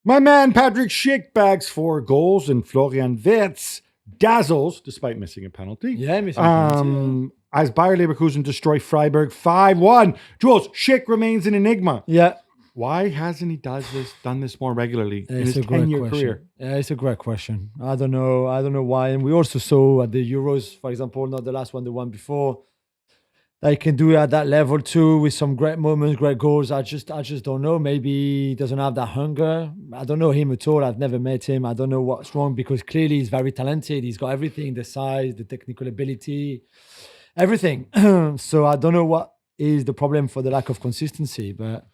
My man Patrik Schick bags 4 goals and Florian Wirtz dazzles despite missing a penalty. Yeah, missing a penalty. As Bayer Leverkusen destroy Freiburg 5-1. Jules, Schick remains an enigma. Yeah. Why hasn't he done this more regularly in his 10-year career? Yeah, it's a great question. I don't know why. And we also saw at the Euros, for example, not the last one, the one before, that he can do it at that level too, with some great moments, great goals. I just don't know. Maybe he doesn't have that hunger. I don't know him at all. I've never met him. I don't know what's wrong, because clearly he's very talented. He's got everything, the size, the technical ability, everything. So I don't know what is the problem for the lack of consistency, but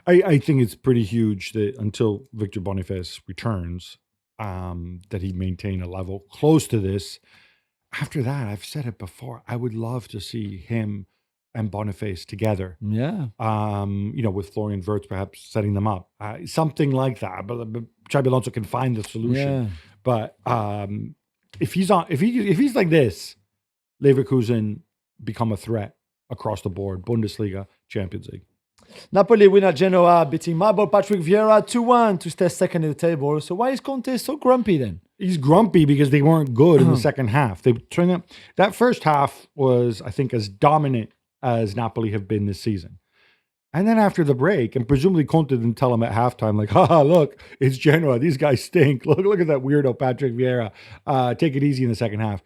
I think it's pretty huge that until Victor Boniface returns, that he maintain a level close to this. After that, I've said it before, I would love to see him and Boniface together. Yeah. With Florian Wirtz perhaps setting them up. Something like that. But Xabi Alonso can find the solution. Yeah. But if he's like this, Leverkusen become a threat across the board. Bundesliga, Champions League. Napoli win at Genoa, beating my boy Patrick Vieira 2-1 to stay second in the table. So why is Conte so grumpy then? He's grumpy because they weren't good in the second half. They turned up. That first half was, I think, as dominant as Napoli have been this season. And then after the break, and presumably Conte didn't tell him at halftime, like, haha, look, it's Genoa. These guys stink. Look at that weirdo Patrick Vieira. Take it easy in the second half.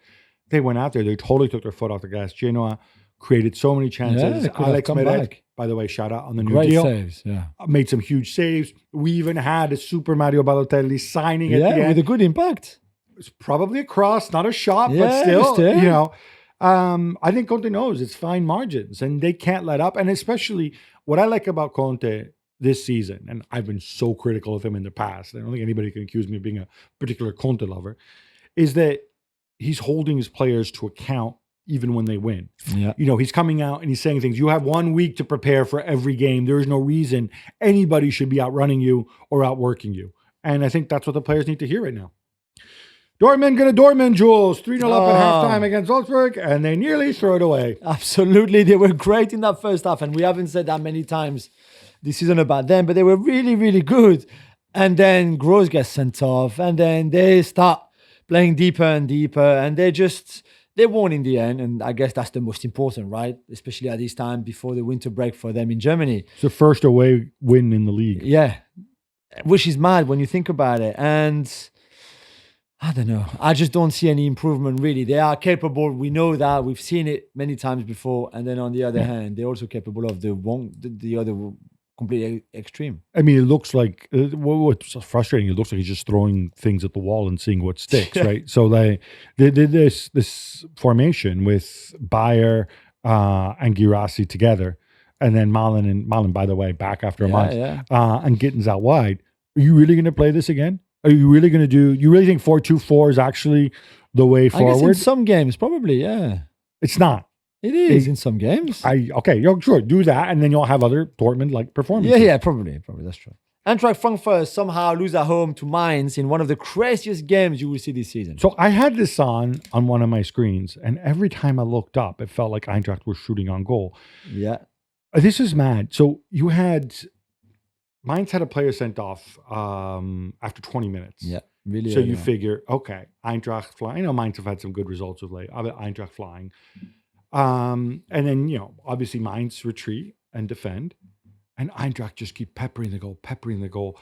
They went out there. They totally took their foot off the gas. Genoa created so many chances. Yeah, Alex Meret, by the way, shout out on the new Great deal. saves, yeah. Made some huge saves. We even had a Super Mario Balotelli signing at the end. With a good impact. It's probably a cross, not a shot, but still. I think Conte knows it's fine margins and they can't let up. And especially what I like about Conte this season, and I've been so critical of him in the past, I don't think anybody can accuse me of being a particular Conte lover, is that he's holding his players to account even when they win. Yeah. He's coming out and he's saying things. You have 1 week to prepare for every game. There is no reason anybody should be outrunning you or outworking you. And I think that's what the players need to hear right now. Dortmund going to Dortmund, Jules. 3-0 up at halftime against Salzburg, and they nearly throw it away. Absolutely. They were great in that first half, and we haven't said that many times this season about them, but they were really, really good. And then Gross gets sent off, and then they start playing deeper and deeper, and they won in the end, and I guess that's the most important, right? Especially at this time before the winter break for them in Germany. It's the first away win in the league. Yeah, which is mad when you think about it. And I don't know. I just don't see any improvement, really. They are capable. We know that. We've seen it many times before. And then on the other hand, they're also capable of the other completely extreme. I mean, it looks like, what's frustrating, it looks like he's just throwing things at the wall and seeing what sticks, right? So they did this formation with Bayer and Guirassy together, and then Milan, by the way, back after a month, and Gittins out wide. Are you really going to play this again? Are you really going to you really think 4-2-4 is actually the way forward? I guess in some games, probably, yeah. It's not. It is in some games. Sure, do that, and then you'll have other Dortmund-like performances. Yeah, probably, that's true. Eintracht Frankfurt somehow lose at home to Mainz in one of the craziest games you will see this season. So I had this on one of my screens, and every time I looked up, it felt like Eintracht was shooting on goal. Yeah. This is mad. So you had... Mainz had a player sent off after 20 minutes. Yeah, really. So you figure, okay, Eintracht flying. I know Mainz have had some good results of late. Eintracht flying. And then, obviously Mainz retreat and defend. And Eintracht just keep peppering the goal.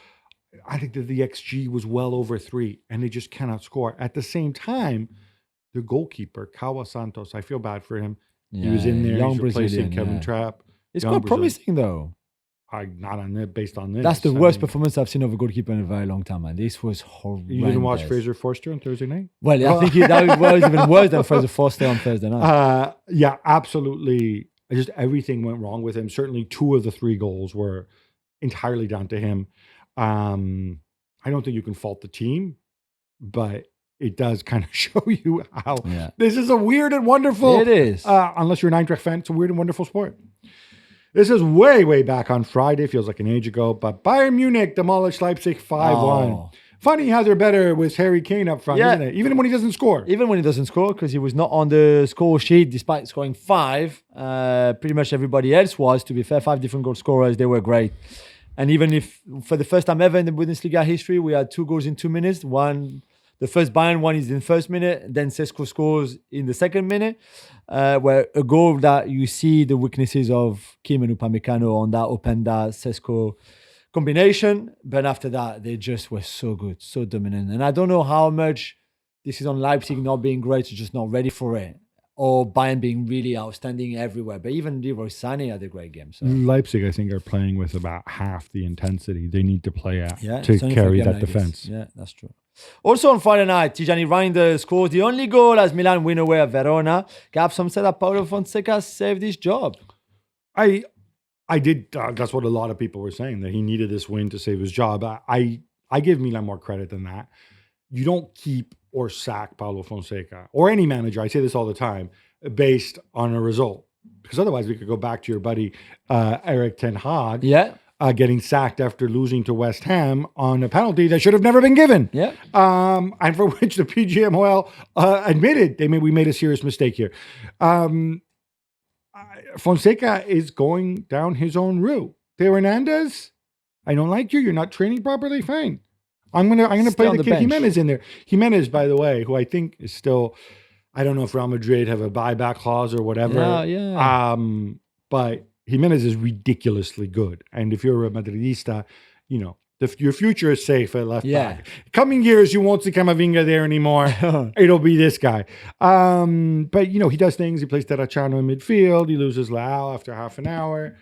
I think that the XG was well over 3, and they just cannot score. At the same time, their goalkeeper, Kawa Santos, I feel bad for him. He was in there. He's replacing Kevin Trapp. It's quite promising, though. Not on it, based on this. That's the worst performance I've seen of a goalkeeper in a very long time, man. This was horrendous. You didn't watch Fraser Forster on Thursday night? Well, I think that was even worse than Fraser Forster on Thursday night. Yeah, absolutely. Just everything went wrong with him. Certainly 2 of the 3 goals were entirely down to him. I don't think you can fault the team, but it does kind of show you how this is a weird and wonderful... It is. Unless you're an Eintracht fan, it's a weird and wonderful sport. This is way, way back on Friday. Feels like an age ago. But Bayern Munich demolished Leipzig 5-1. Funny how they're better with Harry Kane up front, isn't it? Even when he doesn't score. Even when he doesn't score, because he was not on the score sheet despite scoring 5. Pretty much everybody else was, to be fair. 5 different goal scorers. They were great. And even if for the first time ever in the Bundesliga history, we had 2 goals in 2 minutes. The first Bayern one is in the first minute, then Sesko scores in the second minute, where a goal that you see the weaknesses of Kim and Upamecano on that Openda-Sesko combination. But after that, they just were so good, so dominant. And I don't know how much this is on Leipzig not being great, or just not ready for it, or Bayern being really outstanding everywhere. But even Leroy Sané had a great game. So. Leipzig, I think, are playing with about half the intensity they need to play at to it's only for a carry game that like defense. this. Yeah, that's true. Also on Friday night, Tijani Reinders scores the only goal as Milan win away at Verona. Gab, some said that Paulo Fonseca saved his job. I did. That's what a lot of people were saying, that he needed this win to save his job. I give Milan more credit than that. You don't keep or sack Paulo Fonseca or any manager. I say this all the time, based on a result, because otherwise we could go back to your buddy Erik ten Hag. Yeah. Getting sacked after losing to West Ham on a penalty that should have never been given. Yeah. And for which the PGMOL admitted we made a serious mistake here. Fonseca is going down his own route. Theo Hernandez, I don't like you. You're not training properly. Fine. I'm gonna play the kid bench. Jimenez in there. Jimenez, by the way, who I think is still, I don't know if Real Madrid have a buyback clause or whatever. Yeah. But Jimenez is ridiculously good. And if you're a Madridista, your future is safe at left back. Coming years, you won't see Camavinga there anymore. It'll be this guy. But, he does things. He plays Terracciano in midfield. He loses Leao after half an hour.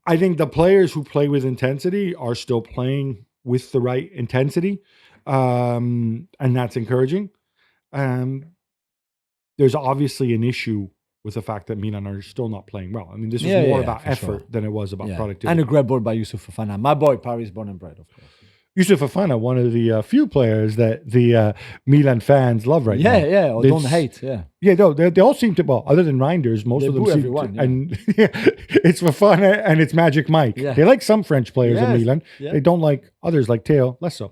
I think the players who play with intensity are still playing with the right intensity. And that's encouraging. There's obviously an issue with the fact that Milan are still not playing well. I mean, this was more about effort than it was about productivity. And a great ball by Youssouf Fofana. My boy, Paris born and bred, of course. Youssouf Fofana, one of the few players that the Milan fans love right now. Yeah, or don't hate, yeah. Yeah, no, they all seem to, other than Reinders, most of them seem everyone, to, and it's Fofana and it's Magic Mike. Yeah. They like some French players in Milan. Yeah. They don't like others like Theo, less so.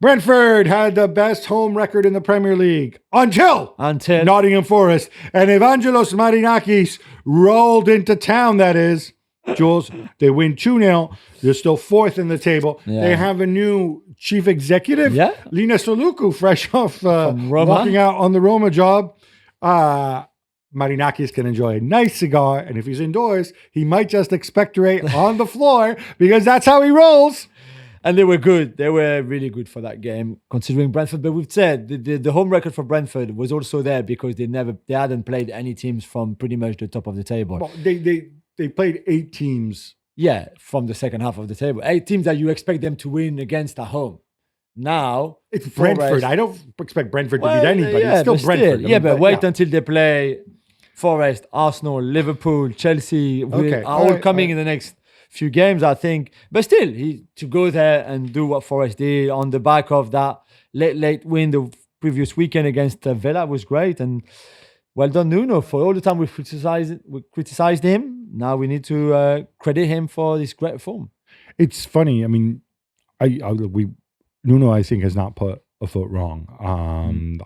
Brentford had the best home record in the Premier League until Nottingham Forest and Evangelos Marinakis rolled into town, that is. Jules, they win 2-0. They're still fourth in the table. Yeah. They have a new chief executive, Lina Soluku, fresh off walking out on the Roma job. Marinakis can enjoy a nice cigar, and if he's indoors, he might just expectorate on the floor because that's how he rolls. And they were good. They were really good for that game, considering Brentford. But we've said the home record for Brentford was also there because they hadn't played any teams from pretty much the top of the table. Well, they played 8 teams. Yeah, from the second half of the table. 8 teams that you expect them to win against at home. Now it's Brentford. I don't expect Brentford to beat anybody. It's still Brentford. But wait until they play Forest, Arsenal, Liverpool, Chelsea. All coming in the next few games, I think. But still, to go there and do what Forest did on the back of that late win the previous weekend against Villa was great. And well done, Nuno, for all the time we criticized him. Now we need to credit him for this great form. It's funny. I mean, Nuno, I think, has not put a foot wrong.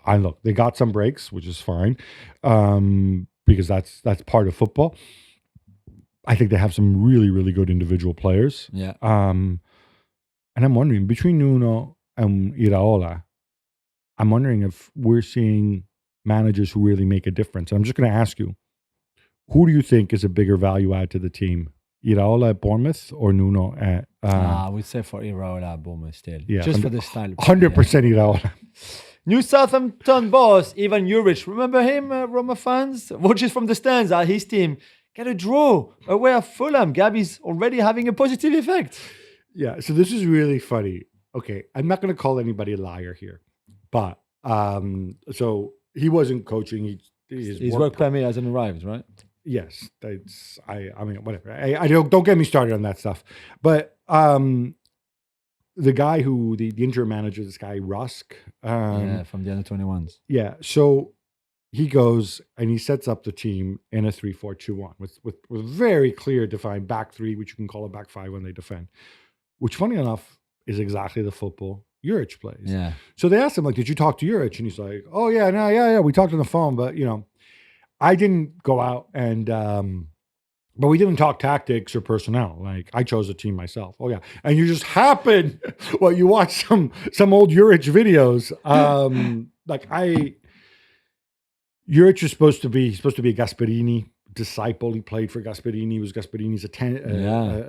They got some breaks, which is fine, because that's part of football. I think they have some really, really good individual players. Yeah. And I'm wondering, between Nuno and Iraola, I'm wondering if we're seeing managers who really make a difference. I'm just going to ask you, who do you think is a bigger value add to the team? Iraola at Bournemouth or Nuno at... I would say for Iraola at Bournemouth still. Yeah, just for the style. 100% Iraola. New Southampton boss, Ian Urich. Remember him, Roma fans? Watches from the stands at his team. Get a draw away at Fulham. Gab is already having a positive effect. Yeah, so this is really funny. Okay, I'm not going to call anybody a liar here. But, so he wasn't coaching. His work permit hasn't arrived, right? Yes, I mean, whatever. I don't get me started on that stuff. But the guy who the interim manager, this guy Rusk, from the under-21s. Yeah, so he goes and he sets up the team in a 3-4-2-1 with very clear defined back three, which you can call a back five when they defend. Which, funny enough, is exactly the football Urich plays. Yeah. So they asked him, like, "Did you talk to Urich?" And he's like, "Oh yeah, we talked on the phone, but I didn't go out and But we didn't talk tactics or personnel. Like, I chose a team myself. Oh yeah, and you just happen. Well, you watch some old Urich videos. Urich is supposed to be a Gasperini disciple. He played for Gasperini. He was Gasperini's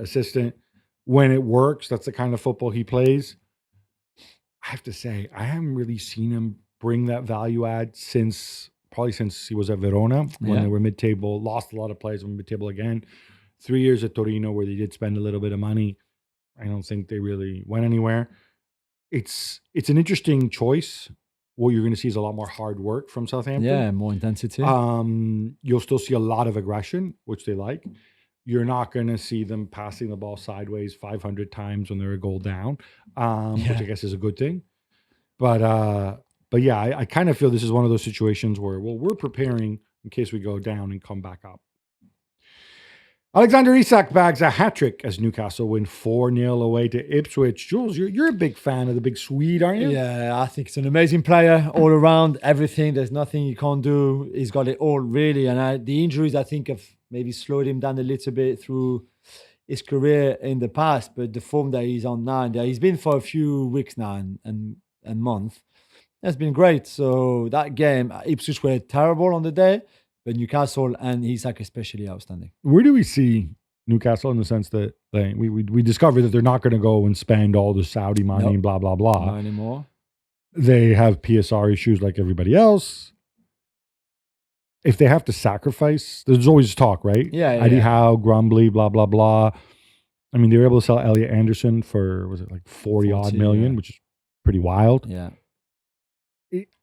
assistant. When it works, that's the kind of football he plays. I have to say, I haven't really seen him bring that value add since he was at Verona when they were mid-table, lost a lot of players, went mid-table again. 3 years at Torino where they did spend a little bit of money. I don't think they really went anywhere. It's an interesting choice. What you're going to see is a lot more hard work from Southampton. Yeah, more intensity. You'll still see a lot of aggression, which they like. You're not going to see them passing the ball sideways 500 times when they're a goal down, which I guess is a good thing. But yeah, I kind of feel this is one of those situations where, well, we're preparing in case we go down and come back up. Alexander Isak bags a hat-trick as Newcastle win 4-0 away to Ipswich. Jules, you're a big fan of the big Swede, aren't you? Yeah, I think he's an amazing player all around, everything. There's nothing he can't do. He's got it all, really. And the injuries, I think, have maybe slowed him down a little bit through his career in the past. But the form that he's on now, he's been for a few weeks now and months. That's been great. So that game, Ipswich were terrible on the day. But Newcastle and Isak especially outstanding. Where do we see Newcastle in the sense that we discovered that they're not going to go and spend all the Saudi money and blah, blah, blah. Not anymore. They have PSR issues like everybody else. If they have to sacrifice, there's always talk, right? Yeah. Eddie Howe, Grumbly, blah, blah, blah. I mean, they were able to sell Elliot Anderson for, was it like 40 odd million, which is pretty wild. Yeah.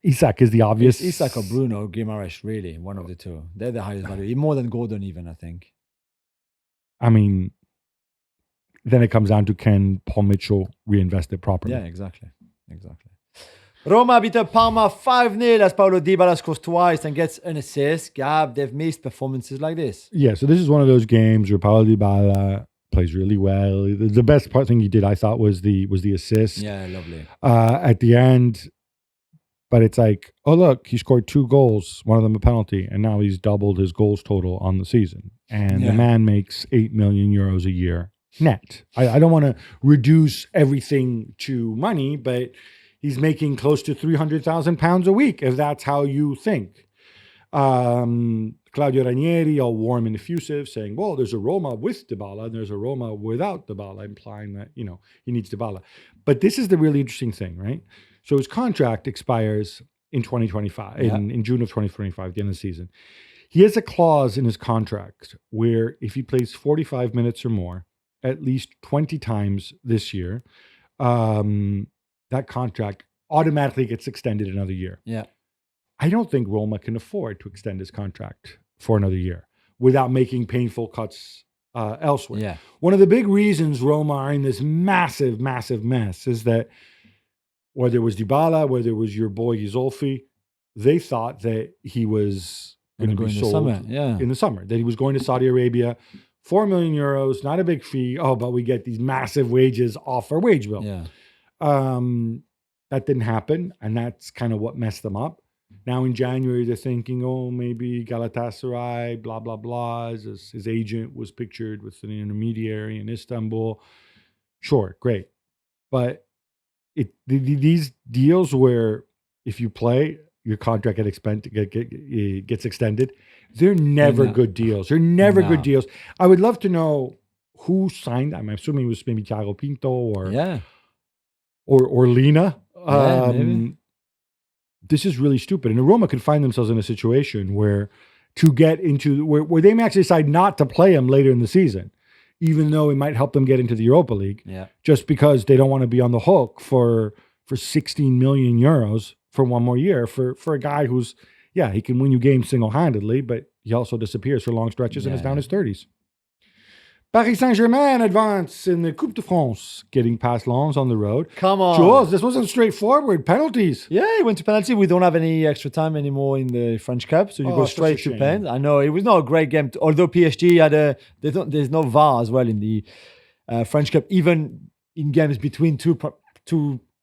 Isak is the obvious. Isak or Bruno Guimaraes, really, one of the two. They're the highest value, more than Gordon even, I think. I mean, then it comes down to can Paul Mitchell reinvest it properly? Yeah, exactly. Roma beat up Parma 5-0 as Paulo Dybala scores twice and gets an assist. Gab, they've missed performances like this. Yeah, so this is one of those games where Paulo Dybala plays really well. The best thing he did, I thought, was the assist. Yeah, lovely. At the end. But it's like, oh, look, he scored 2 goals, one of them a penalty, and now he's doubled his goals total on the season. And the man makes 8 million euros a year net. I don't want to reduce everything to money, but he's making close to £300,000 a week, if that's how you think. Claudio Ranieri, all warm and effusive, saying, well, there's a Roma with Dybala and there's a Roma without Dybala, implying that, he needs Dybala. But this is the really interesting thing, right? So his contract expires in 2025, in June of 2025, the end of the season. He has a clause in his contract where if he plays 45 minutes or more, at least 20 times this year, that contract automatically gets extended another year. Yeah. I don't think Roma can afford to extend his contract for another year without making painful cuts elsewhere. Yeah. One of the big reasons Roma are in this massive, massive mess is that whether it was Dybala, whether it was your boy Ghisolfi, they thought that he was going to be sold in the summer, that he was going to Saudi Arabia, 4 million euros, not a big fee. Oh, but we get these massive wages off our wage bill. Yeah. That didn't happen, and that's kind of what messed them up. Now in January, they're thinking, oh, maybe Galatasaray, blah, blah, blah. His agent was pictured with an intermediary in Istanbul. Sure, great. But these deals where if you play, your contract gets extended, they're never good deals. They're never good deals. I would love to know who signed them. I'm assuming it was maybe Thiago Pinto or Lina. This is really stupid. And Roma could find themselves in a situation where to get into where they may actually decide not to play him later in the season, even though it might help them get into the Europa League, just because they don't want to be on the hook for 16 million euros for one more year for a guy who's, he can win you games single-handedly, but he also disappears for long stretches and is down his 30s. Paris Saint-Germain advance in the Coupe de France, getting past Lens on the road. Come on. Jules, this wasn't straightforward. Penalties. Yeah, he went to penalty. We don't have any extra time anymore in the French Cup, so you go straight to pen. I know, it was not a great game. Although PSG had there's no VAR as well in the French Cup, even in games between two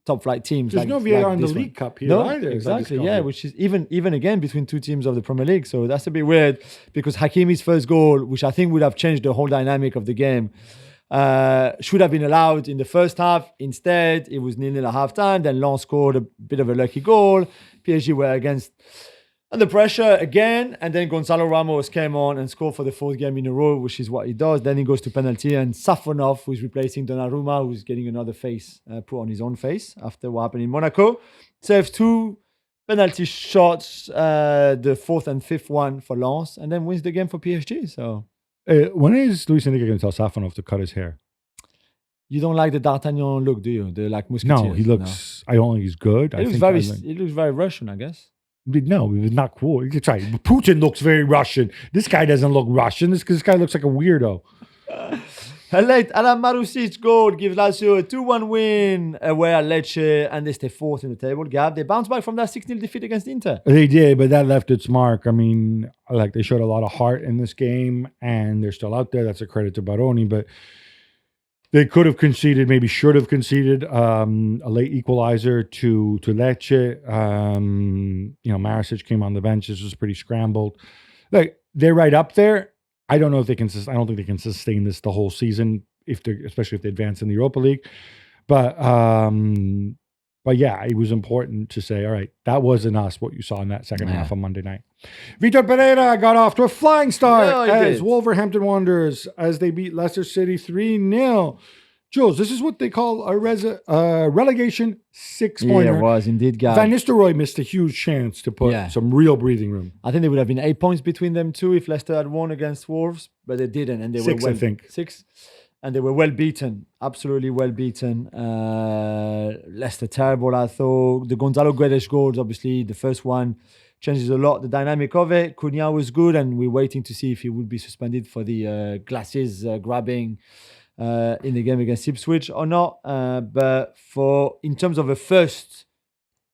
top flight teams. There's no VAR in the this one. League Cup here No, either. exactly. Yeah, which is even again between two teams of the Premier League. So that's a bit weird because Hakimi's first goal, which I think would have changed the whole dynamic of the game, should have been allowed in the first half. Instead, it was 0-0 at halftime. Then Lens scored a bit of a lucky goal. PSG were under pressure again, and then Gonzalo Ramos came on and scored for the fourth game in a row, which is what he does. Then he goes to penalty, and Safonov, who's replacing Donnarumma, who's getting another face put on his own face after what happened in Monaco, saves 2 penalty shots, the fourth and fifth one for Lens, and then wins the game for PSG. So when is Luis Enrique going to tell Safonov to cut his hair? you don't like the D'Artagnan look, do you? The like musketeers? No, he looks. I don't think he's good. He looks very Russian, I guess. No, it's not cool. You can try. Putin looks very Russian. This guy doesn't look Russian. This guy looks like a weirdo. A late Adam Marusic goal gives Lazio a 2-1 win away at Lecce, and they stay fourth in the table. Gab, they bounce back from that 6-0 defeat against Inter. They did, but that left its mark. I mean, like they showed a lot of heart in this game, and they're still out there. That's a credit to Baroni, but they could have conceded, maybe should have conceded a late equalizer to Lecce. Marisic came on the bench. This was pretty scrambled. Like they're right up there. I don't know if they can. I don't think they can sustain this the whole season, especially if they advance in the Europa League. But yeah, it was important to say, all right, that wasn't us. What you saw in that second half on Monday night. Vitor Pereira got off to a flying start as Wolverhampton Wanderers as they beat Leicester City 3-0. Jules, this is what they call a relegation 6-pointer. Yeah, it was indeed, Gab. Van Nistelrooy missed a huge chance to put some real breathing room. I think there would have been 8 points between them two if Leicester had won against Wolves, but they didn't, and they were I think 6, and they were well beaten, absolutely well beaten. Leicester terrible, I thought. The Gonzalo Guedes goals, obviously, the first one changes a lot the dynamic of it. Cunha was good, and we're waiting to see if he would be suspended for the glasses grabbing in the game against Ipswich or not. But in terms of a first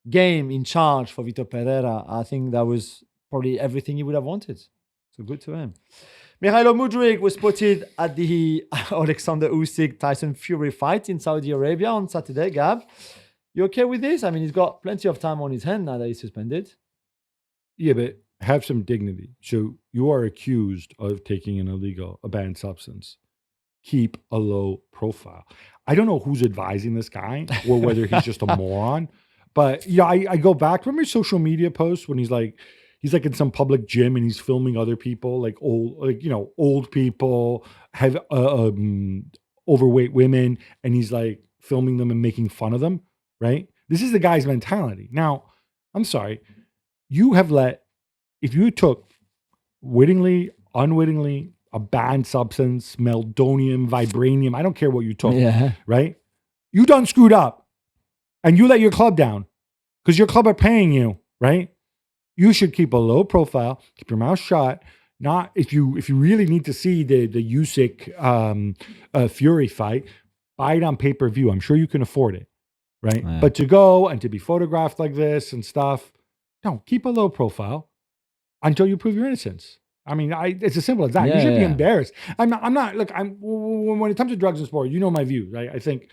game in charge for Vitor Pereira, I think that was probably everything he would have wanted. So good to him. Mihailo Mudryk was spotted at the Alexander Usyk Tyson Fury fight in Saudi Arabia on Saturday. Gab, you okay with this? I mean, he's got plenty of time on his hand now that he's suspended. Yeah, but have some dignity. So you are accused of taking a banned substance. Keep a low profile. I don't know who's advising this guy or whether he's just a moron. But yeah, I go back. Remember social media posts when he's like in some public gym and he's filming other people, like old people, have overweight women, and he's like filming them and making fun of them, right? This is the guy's mentality. Now, I'm sorry. If you took wittingly, unwittingly, a banned substance, meldonium, vibranium, I don't care what you took, right? You done screwed up and you let your club down because your club are paying you, right? You should keep a low profile, keep your mouth shut. Not if you really need to see the Usyk Fury fight, buy it on pay-per-view. I'm sure you can afford it, right? Yeah. But to go and to be photographed like this and stuff, no, keep a low profile until you prove your innocence. I mean, it's as simple as that. You should be embarrassed. I'm not. Look, when it comes to drugs and sport, you know my view, right? I think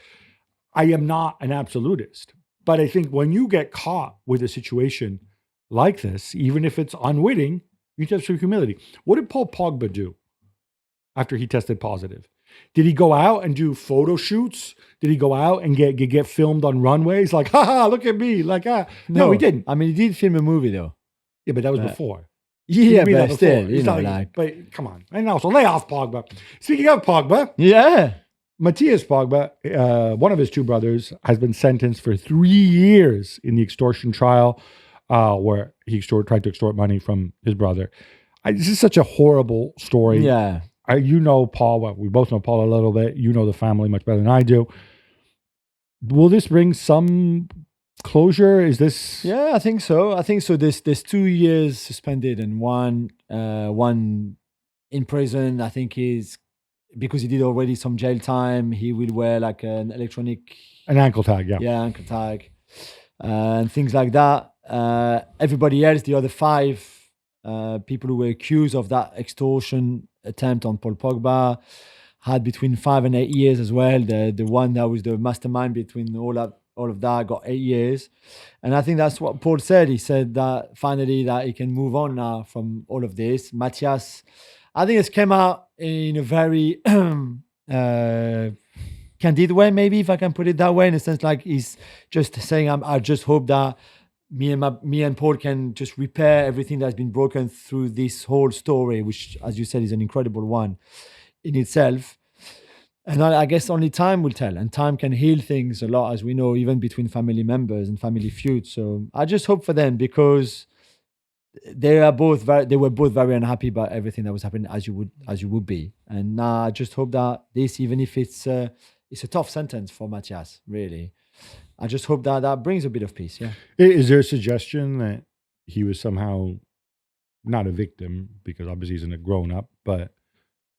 I am not an absolutist, but I think when you get caught with a situation like this, even if it's unwitting, you have some humility. What did Paul Pogba do after he tested positive? Did he go out and do photo shoots? Did he go out and get filmed on runways? Like, haha, look at me. Like, no, he didn't. I mean, he did film a movie though. Yeah, but that was before. Yeah, but still, but come on. And also, lay off Pogba. Speaking of Pogba. Yeah. Matthias Pogba, one of his two brothers, has been sentenced for 3 years in the extortion trial where he tried to extort money from his brother. This is such a horrible story. Yeah. You know Paul. Well, we both know Paul a little bit. You know the family much better than I do. Will this bring some closure? Is this? Yeah, I think so. There's 2 years suspended and one in prison. I think is because he did already some jail time. He will wear like an ankle tag. Yeah, ankle tag, and things like that. Everybody else, the other 5 people who were accused of that extortion attempt on Paul Pogba, had between 5 and 8 years as well. The one that was the mastermind between all all of that, got 8 years. And I think that's what Paul said. He said that finally that he can move on now from all of this. Matthias, I think it's came out in a very candid way, maybe, if I can put it that way, in a sense like he's just saying, I just hope that me and Paul can just repair everything that's been broken through this whole story, which, as you said, is an incredible one in itself. And I guess only time will tell, and time can heal things a lot, as we know, even between family members and family feuds. So I just hope for them, because they were both very unhappy about everything that was happening, as you would be. And I just hope that this, even if it's a tough sentence for Matthias, really, I just hope that brings a bit of peace. Yeah. Is there a suggestion that he was somehow not a victim, because obviously he's a grown up, but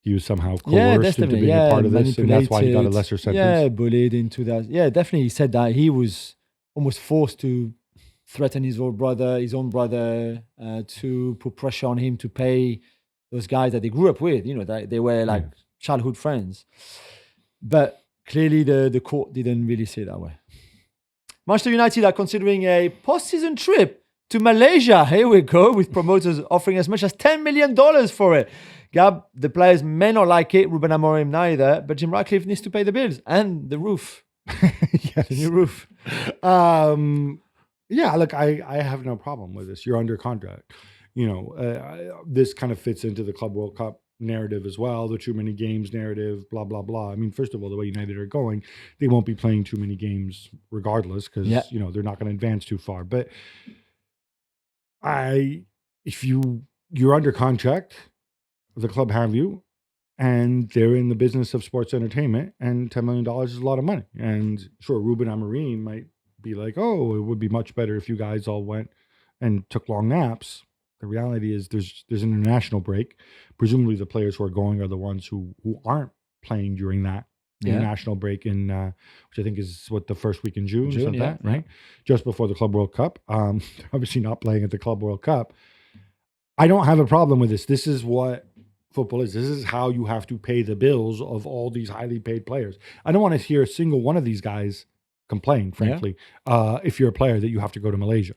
he was somehow coerced into being a part of this, and that's why he got a lesser sentence? Yeah, bullied into that. Yeah, definitely. He said that he was almost forced to threaten his own brother, to put pressure on him to pay those guys that they grew up with. They were like childhood friends. But clearly the court didn't really say it that way. Manchester United are considering a post-season trip to Malaysia. Here we go, with promoters offering as much as $10 million for it. Gab, the players may not like it, Ruben Amaro neither, but Jim Ratcliffe needs to pay the bills and the roof. Yes. The new roof. Yeah, look, I have no problem with this. You're under contract. This kind of fits into the Club World Cup narrative as well, the too many games narrative, blah, blah, blah. I mean, first of all, the way United are going, they won't be playing too many games regardless, because, they're not going to advance too far. But if you're under contract, the club have you, and they're in the business of sports entertainment, and $10 million is a lot of money. And sure, Ruben Amaro might be like, oh, it would be much better if you guys all went and took long naps. The reality is there's an international break. Presumably the players who are going are the ones who aren't playing during that international break in which I think is the first week in June, right? Just before the Club World Cup. They're obviously not playing at the Club World Cup. I don't have a problem with this. This is what football is. This is how you have to pay the bills of all these highly paid players. I don't want to hear a single one of these guys complain, frankly, if you're a player that you have to go to Malaysia.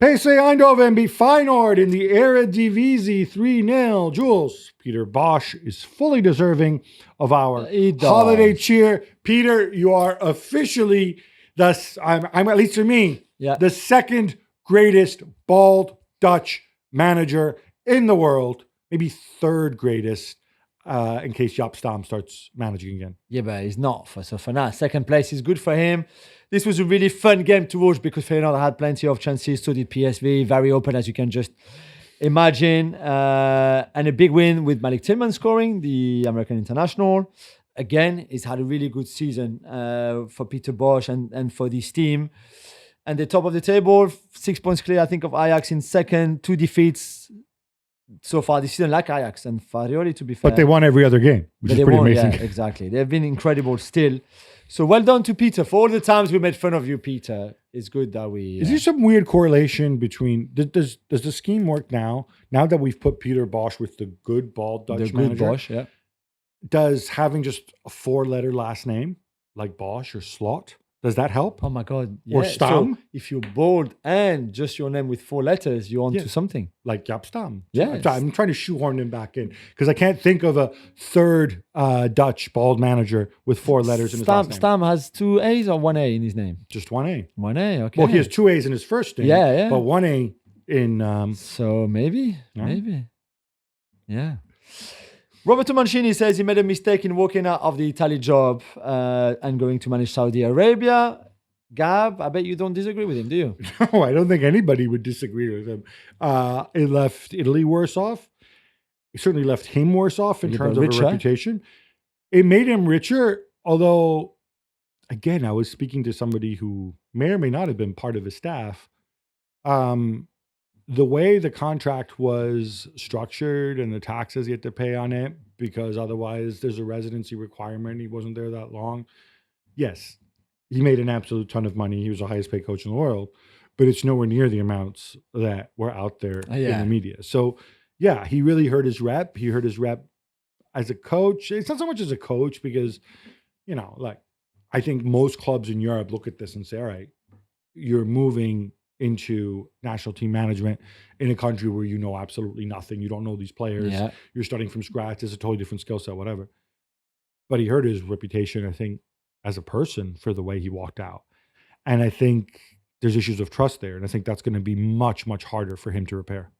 PSV Eindhoven beat Feyenoord in the Eredivisie 3-0. Jules, Peter Bosch is fully deserving of our holiday cheer. Peter, you are officially, I'm at least for me, the second greatest bald Dutch manager in the world. Maybe third greatest, in case Jaap Stam starts managing again. Yeah, but he's not. So for now, second place is good for him. This was a really fun game to watch because Feyenoord had plenty of chances. So did PSV. Very open, as you can just imagine. And a big win with Malik Tillman scoring, the American international. Again, he's had a really good season for Peter Bosch and for this team. And the top of the table, 6 points clear, I think, of Ajax in second. 2 defeats so far this season, like Ajax and Farioli, to be fair. But they won every other game, which is pretty amazing. Yeah, exactly. They've been incredible still. So well done to Peter. For all the times we made fun of you, Peter, it's good that we... Is there some weird correlation between... Does the scheme work now? Now that we've put Peter Bosch with the good bald Dutch manager? The good Bosch, yeah. Does having just a 4-letter last name, like Bosch or Slot, does that help? Oh my God. Yeah. Or Stam? So if you're bold and just your name with 4 letters, you're onto something. Like Jaap Stam. Yeah. I'm trying to shoehorn him back in because I can't think of a third Dutch bald manager with 4 letters in his last name. Stam has 2 A's or 1 A in his name? Just 1 A. 1 A, okay. Well, he has 2 A's in his first name. Yeah. But 1 A in... so maybe. Yeah. Roberto Mancini says he made a mistake in walking out of the Italy job and going to manage Saudi Arabia. Gab, I bet you don't disagree with him, do you? No, I don't think anybody would disagree with him. It left Italy worse off. It certainly left him worse off in terms of a reputation. It made him richer, although, again, I was speaking to somebody who may or may not have been part of his staff. The way the contract was structured and the taxes you had to pay on it, because otherwise there's a residency requirement. He wasn't there that long. Yes, he made an absolute ton of money. He was the highest paid coach in the world, but it's nowhere near the amounts that were out there in the media. So, yeah, he really hurt his rep. He hurt his rep as a coach. It's not so much as a coach because, I think most clubs in Europe look at this and say, all right, you're moving into national team management in a country where you know absolutely nothing. You don't know these players. Yeah. You're starting from scratch. It's a totally different skill set, whatever. But he hurt his reputation, I think, as a person for the way he walked out. And I think there's issues of trust there. And I think that's going to be much, much harder for him to repair.